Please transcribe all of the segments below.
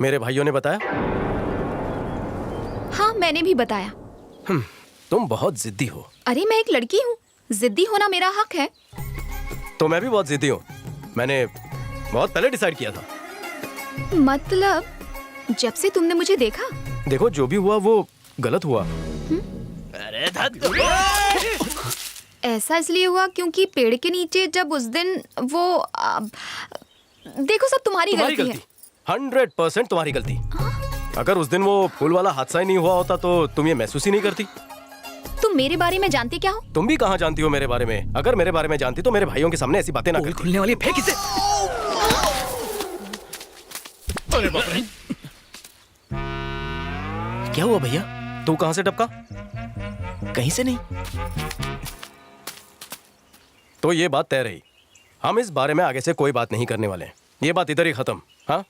मेरे भाइयों ने बताया? हाँ, मैंने भी बताया। तुम बहुत जिद्दी हो। अरे मैं एक लड़की हूँ, जिद्दी होना मेरा हक है। तो मैं भी बहुत जिद्दी हूँ। मैंने बहुत पहले डिसाइड किया था। मतलब जब से तुमने मुझे देखा? देखो, जो भी हुआ वो गलत हुआ। अरे ऐसा इसलिए हुआ क्योंकि पेड़ के नीचे जब उस दिन वो देखो, सब तुम्हारी गलती है। 100% तुम्हारी गलती। अगर उस दिन वो फूल वाला हादसा ही नहीं हुआ होता तो तुम ये महसूस ही नहीं करती। तुम मेरे बारे में जानती क्या हो? तुम भी कहाँ जानती हो मेरे बारे में? अगर मेरे बारे में जानती तो मेरे भाइयों के सामने ऐसी बातें ना करती। खुलने वाली, फेंक इसे। अरे बाप रे। क्या हुआ भैया? तू कहाँ से टपका? कहीं से नहीं। तो ये बात तय रही। हम इस बारे में आगे से कोई बात नहीं करने वाले। ये बात इधर ही खत्म। हाँ?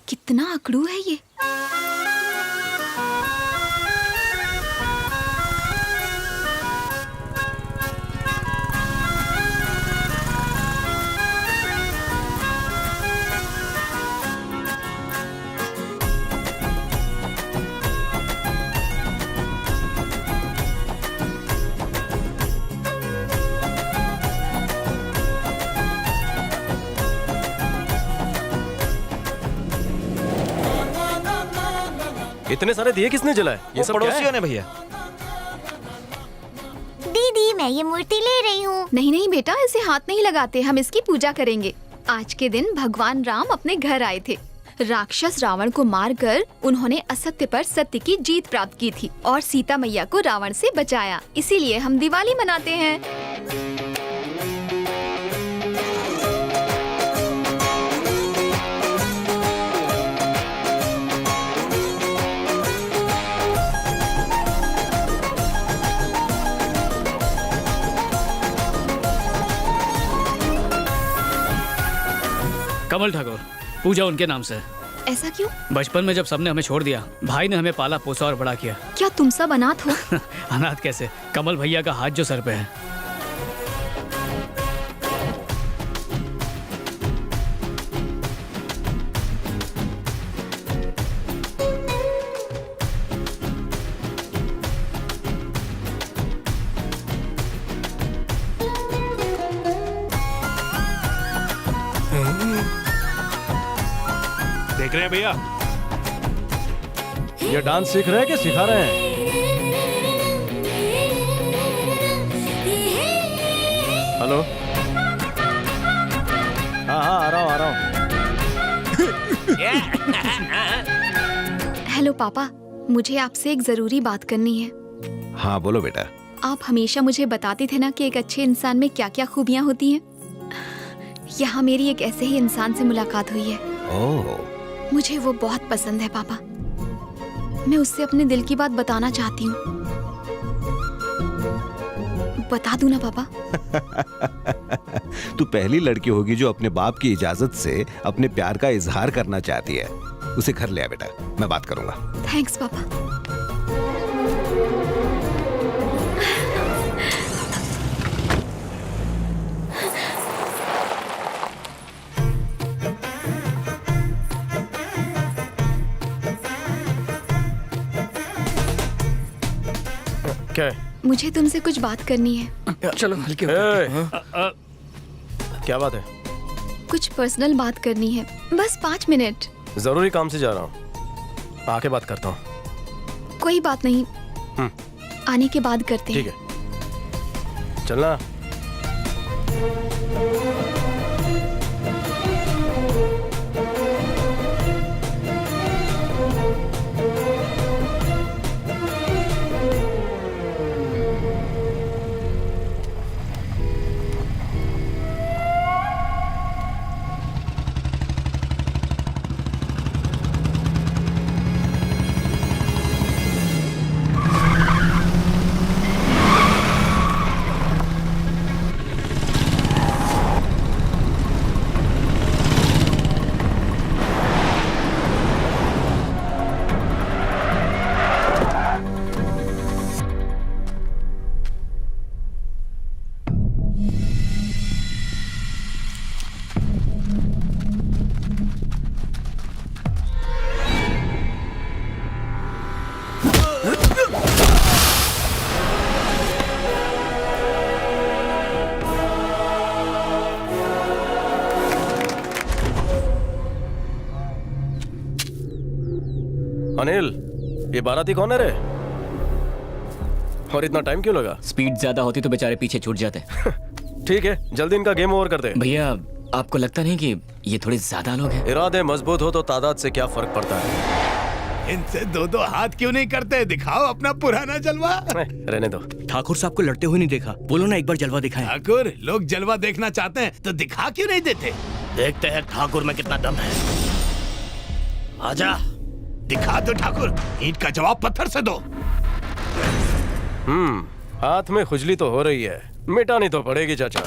कितना अकड़ू है ये। इतने सारे दिए किसने जलाए? ये सब क्या है? पड़ोसियों ने भैया। दीदी, मैं ये मूर्ति ले रही हूँ। नहीं नहीं बेटा, इसे हाथ नहीं लगाते, हम इसकी पूजा करेंगे। आज के दिन भगवान राम अपने घर आए थे। राक्षस रावण को मारकर उन्होंने असत्य पर सत्य की जीत प्राप्त की थी और सीता मैया को रावण से बचाया। इसीलिए हम दिवाली मनाते हैं। कमल ठाकुर, पूजा उनके नाम से। ऐसा क्यों? बचपन में जब सबने हमें छोड़ दिया, भाई ने हमें पाला पोसा और बड़ा किया। क्या तुम सब अनाथ हो? अनाथ कैसे? कमल भैया का हाथ जो सर पे है। देख रहे हैं भैया? ये डांस सीख रहे हैं कि सिखा रहे हैं? हेलो? हाँ हाँ, आ रहा हूँ। हेलो पापा, मुझे आपसे एक जरूरी बात करनी है। हाँ बोलो बेटा। आप हमेशा मुझे बताते थे ना कि एक अच्छे इंसान में क्या क्या खूबियाँ होती हैं। यहाँ मेरी एक ऐसे ही इंसान से मुलाकात हुई है। ओह, मुझे वो बहुत पसंद है पापा। मैं उससे अपने दिल की बात बताना चाहती हूँ। बता दूं ना पापा? तू पहली लड़की होगी जो अपने बाप की इजाजत से अपने प्यार का इजहार करना चाहती है। उसे घर ले आ बेटा, मैं बात करूंगा। थैंक्स पापा। क्या है? मुझे तुमसे कुछ बात करनी है। चलो हल्के क्या बात है? कुछ पर्सनल बात करनी है, बस 5 मिनट। जरूरी काम से जा रहा हूँ, आके बात करता हूँ। कोई बात नहीं, आने के बाद करते हैं। ठीक है, चलना। अनिल, ये बाराती कौन है रे? और इतना टाइम क्यों लगा? स्पीड ज्यादा होती तो बेचारे पीछे छूट जाते। ठीक है, जल्दी इनका गेम ओवर करते हैं। भैया आपको लगता नहीं कि ये थोड़े ज्यादा लोग हैं? इरादे मजबूत हो तो तादाद से क्या फर्क पड़ता है? इनसे दो दो हाथ क्यों नहीं करते? दिखाओ अपना पुराना जलवा। रहने दो। ठाकुर साहब को लड़ते हुए नहीं देखा, बोलो ना एक बार जलवा दिखाएं। ठाकुर, लोग जलवा देखना चाहते हैं तो दिखा क्यों नहीं देते? देखते हैं ठाकुर में कितना दम है। आजा, दिखा दो ठाकुर, ईंट का जवाब पत्थर से दो। हाथ में खुजली तो हो रही है, मिटानी तो पड़ेगी चाचा।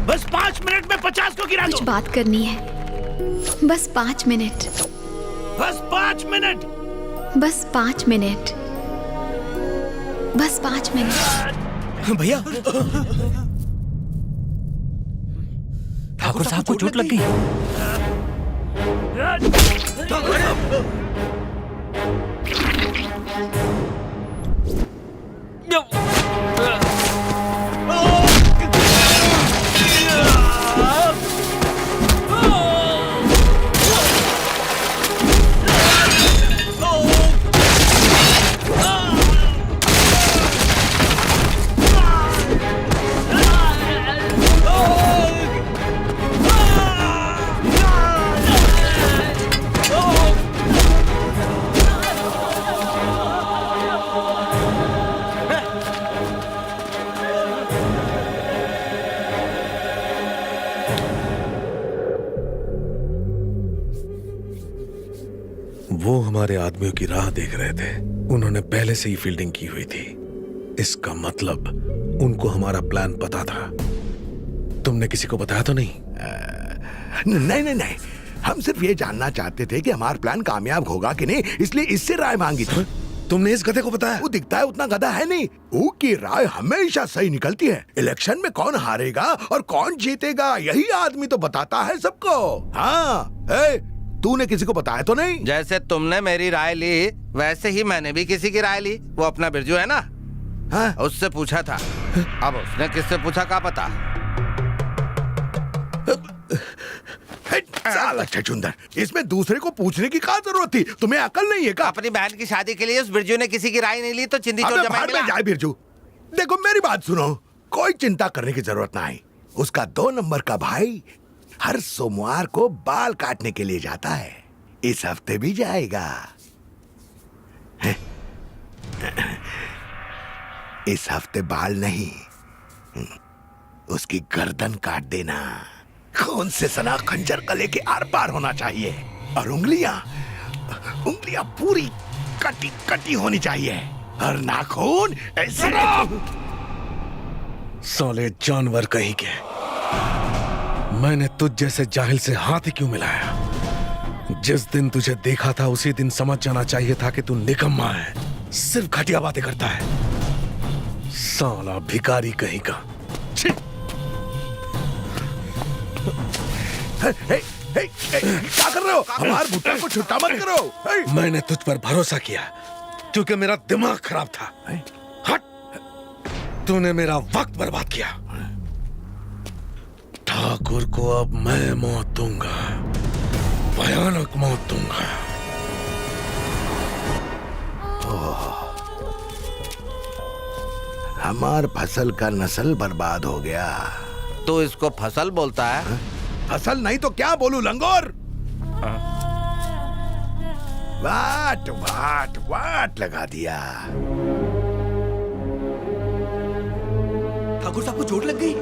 बस 5 मिनट में 50 को गिरा दो। कुछ बात करनी है, बस 5 मिनट। बस 5 मिनट। बस 5 मिनट। बस 5 मिनट। भैया, ठाकुर साहब को चोट लग गई। वो हमारे आदमियों की राह देख रहे थे। उन्होंने पहले से ही फील्डिंग की हुई थी। इसका मतलब उनको हमारा प्लान पता था। तुमने किसी को बताया तो नहीं? नहीं नहीं नहीं, हम सिर्फ ये जानना चाहते थे कि हमारा प्लान कामयाब होगा कि नहीं, इसलिए इससे राय मांगी थी। तुमने इस गधे को बताया? वो दिखता है उतना गधा है नहीं। उसकी राय हमेशा सही निकलती है। इलेक्शन में कौन हारेगा और कौन जीतेगा, यही आदमी तो बताता है सबको। हाँ, तूने किसी को बताया तो नहीं? जैसे तुमने मेरी राय ली वैसे ही मैंने भी किसी की राय ली। वो अपना बिरजू है ना, हाँ? उससे पूछा था। अब उसने किससे पूछा क्या पता। साला छछूंदर, इसमें दूसरे को पूछने की क्या जरूरत थी? तुम्हें अकल नहीं है क्या? अपनी बहन की शादी के लिए उस बिरजू ने किसी की राय नहीं ली तो चिंदी चोर अबे जमाई भाड़ में मिला। जाए बिरजू। देखो मेरी बात सुनो, कोई चिंता करने की जरूरत ना है। उसका 2 नंबर का भाई हर सोमवार को बाल काटने के लिए जाता है। इस हफ्ते भी जाएगा। इस हफ्ते बाल नहीं, उसकी गर्दन काट देना। खून से सना खंजर गले के आर पार होना चाहिए और उंगलियां पूरी कटी कटी होनी चाहिए और नाखून ऐसे। साले जानवर कहीं के, मैंने तुझ जैसे जाहिल से हाथ ही क्यों मिलाया? जिस दिन तुझे देखा था उसी दिन समझ जाना चाहिए था कि तू निकम्मा है, सिर्फ घटिया बातें करता है। साला भिखारी कहीं का। छी! क्या कर रहे हो? हमारे भुट्टा को छुट्टा मत करो। मैंने तुझ पर भरोसा किया क्योंकि मेरा दिमाग खराब था। हट! तूने मेरा वक्त बर्बाद किया। ठाकुर को अब मैं मौत दूंगा, भयानक मौत दूंगा। हमार फसल का नस्ल बर्बाद हो गया। तो इसको फसल बोलता है? फसल नहीं तो क्या बोलूं लंगोर? वाट वाट वाट लगा दिया। ठाकुर साहब को चोट लग गई।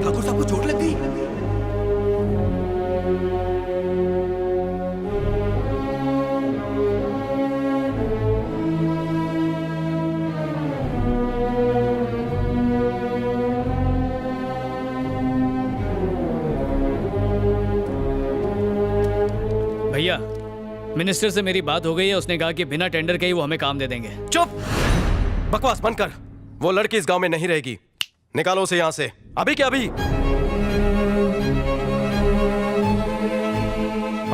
ठाकुर साहब को चोट लग गई। भैया, मिनिस्टर से मेरी बात हो गई है। उसने कहा कि बिना टेंडर के ही वो हमें काम दे देंगे। चुप! बकवास बंद कर। वो लड़की इस गांव में नहीं रहेगी। निकालो उसे यहाँ से, अभी के अभी।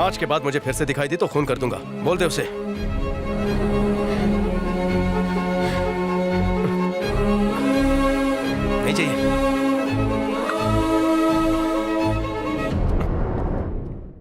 आज के बाद मुझे फिर से दिखाई दी तो खून कर दूंगा। बोल दे उसे। नहीं चाहिए।